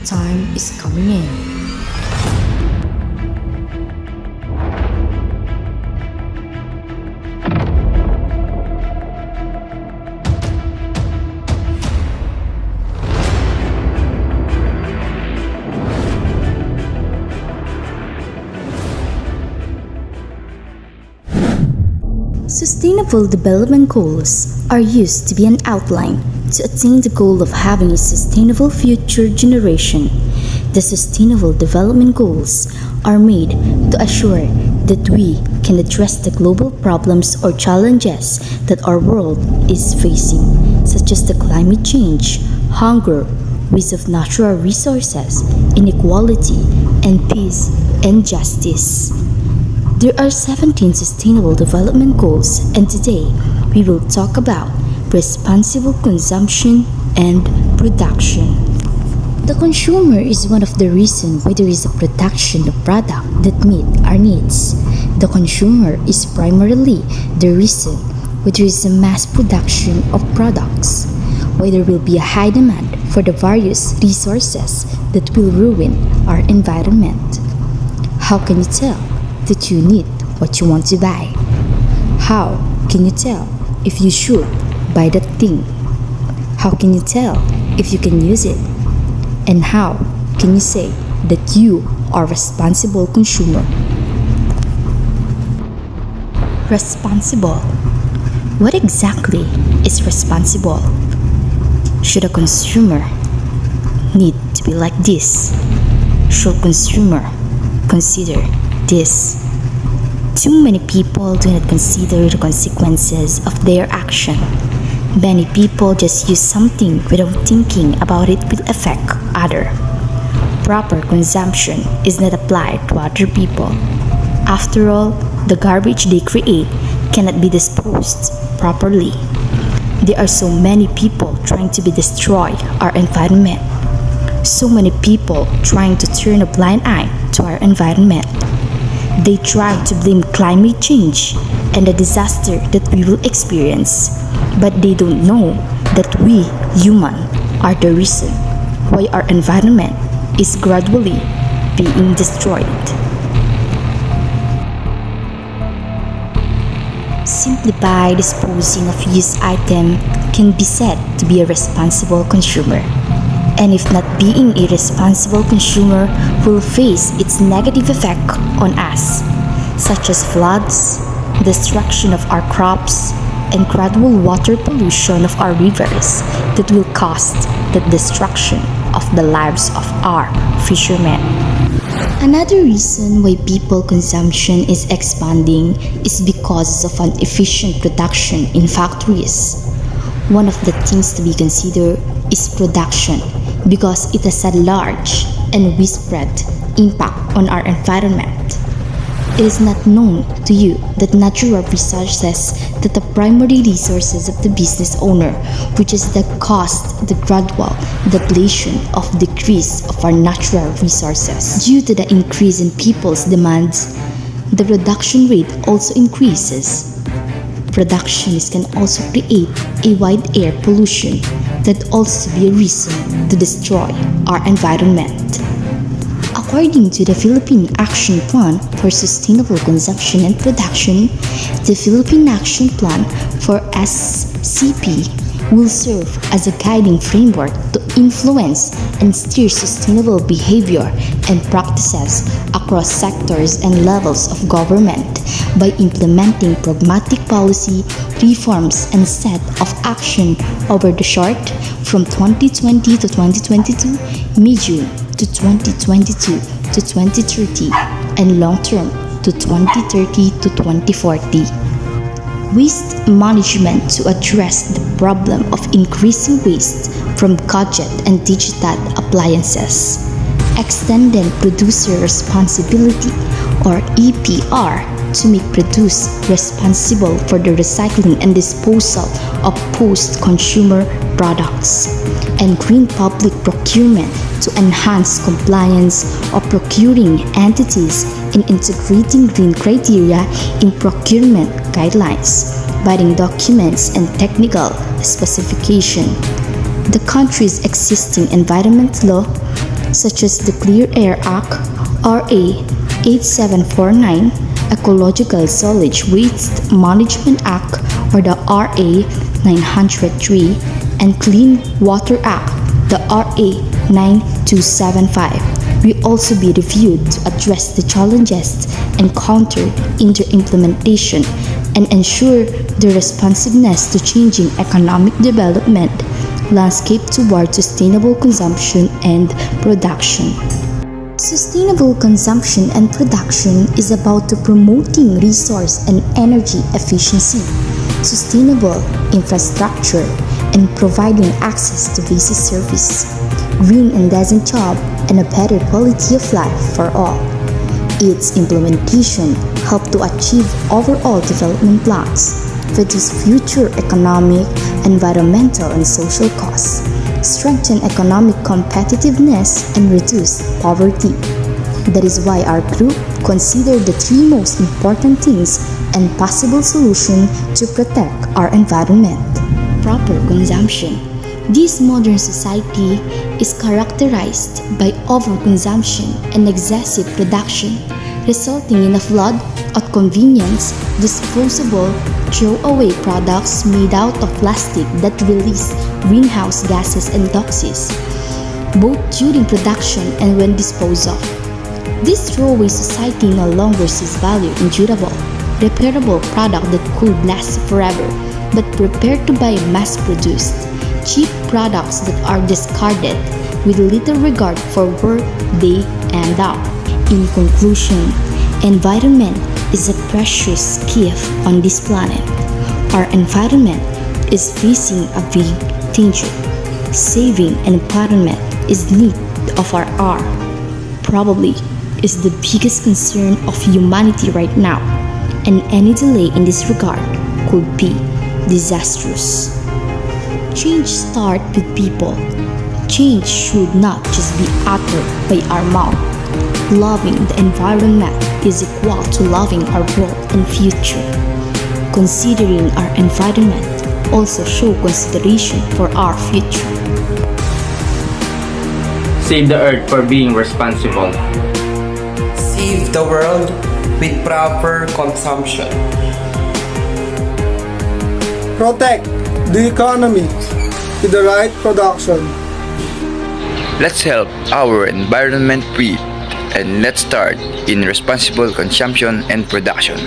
time is coming in. Sustainable Development Goals are used to be an outline to attain the goal of having a sustainable future generation. The Sustainable Development Goals are made to assure that we can address the global problems or challenges that our world is facing, such as the climate change, hunger, waste of natural resources, inequality, and peace and justice. There are 17 Sustainable Development Goals, and today we will talk about responsible consumption and production. The consumer is one of the reasons why there is a production of products that meet our needs. The consumer is primarily the reason why there is a mass production of products, why there will be a high demand for the various resources that will ruin our environment. How can you tell that you need what you want to buy? How can you tell if you should buy that thing? How can you tell if you can use it? And how can you say that you are a responsible consumer? Responsible. What exactly is responsible? Should a consumer need to be like this? Should consumer consider this? Too many people do not consider the consequences of their action. Many people just use something without thinking about it will affect others. Proper consumption is not applied to other people. After all, the garbage they create cannot be disposed properly. There are so many people trying to destroy our environment. So many people trying to turn a blind eye to our environment. They try to blame climate change and the disaster that we will experience, but they don't know that we, humans, are the reason why our environment is gradually being destroyed. Simply by disposing of used items can be said to be a responsible consumer. And if not, being a responsible consumer will face its negative effect on us, such as floods, destruction of our crops, and gradual water pollution of our rivers that will cause the destruction of the lives of our fishermen. Another reason why people consumption is expanding is because of an efficient production in factories. One of the things to be considered is production, because it has a large and widespread impact on our environment. It is not known to you that natural resources that the primary resources of the business owner, which is the cost, the gradual depletion of decrease of our natural resources. Due to the increase in people's demands, the production rate also increases. Production can also create a wide air pollution that also be a reason to destroy our environment. According to the Philippine Action Plan for Sustainable Consumption and Production, the Philippine Action Plan for SCP will serve as a guiding framework to influence and steer sustainable behavior and practices across sectors and levels of government by implementing pragmatic policy reforms and set of action over the short from 2020 to 2022, medium to 2022 to 2030, and long-term to 2030 to 2040. Waste management to address the problem of increasing waste from gadget and digital appliances. Extended producer responsibility or EPR to make produce responsible for the recycling and disposal of post-consumer products. And green public procurement to enhance compliance of procuring entities in integrating green criteria in procurement guidelines, binding documents and technical specification. The country's existing environment law such as the Clear Air Act, RA 8749, Ecological Solid Waste Management Act, or the RA 903, and Clean Water Act, the RA 9275, will also be reviewed to address the challenges encountered in their implementation and ensure the responsiveness to changing economic development landscape toward sustainable consumption and production. Sustainable consumption and production is about promoting resource and energy efficiency, sustainable infrastructure, and providing access to basic service, green and decent job, and a better quality of life for all. Its implementation help to achieve overall development plans, reduce future economic, environmental, and social costs, strengthen economic competitiveness, and reduce poverty. That is why our group considered the three most important things and possible solution to protect our environment. Proper consumption. This modern society is characterized by overconsumption and excessive production, resulting in a flood of convenience, disposable, throwaway products made out of plastic that release greenhouse gases and toxins, both during production and when disposed of. This throwaway society no longer sees value in durable, repairable product that could last forever, but prepared to buy mass-produced, cheap products that are discarded with little regard for where they end up. In conclusion, environment is a precious gift on this planet. Our environment is facing a big danger. Saving an environment is need of our hour. Probably is the biggest concern of humanity right now, and any delay in this regard could be disastrous. Change starts with people. Change should not just be uttered by our mouth. Loving the environment is equal to loving our world and future. Considering our environment also show consideration for our future. Save the earth for being responsible. Save the world with proper consumption. Protect the economy with the right production. Let's help our environment breathe, and let's start in responsible consumption and production.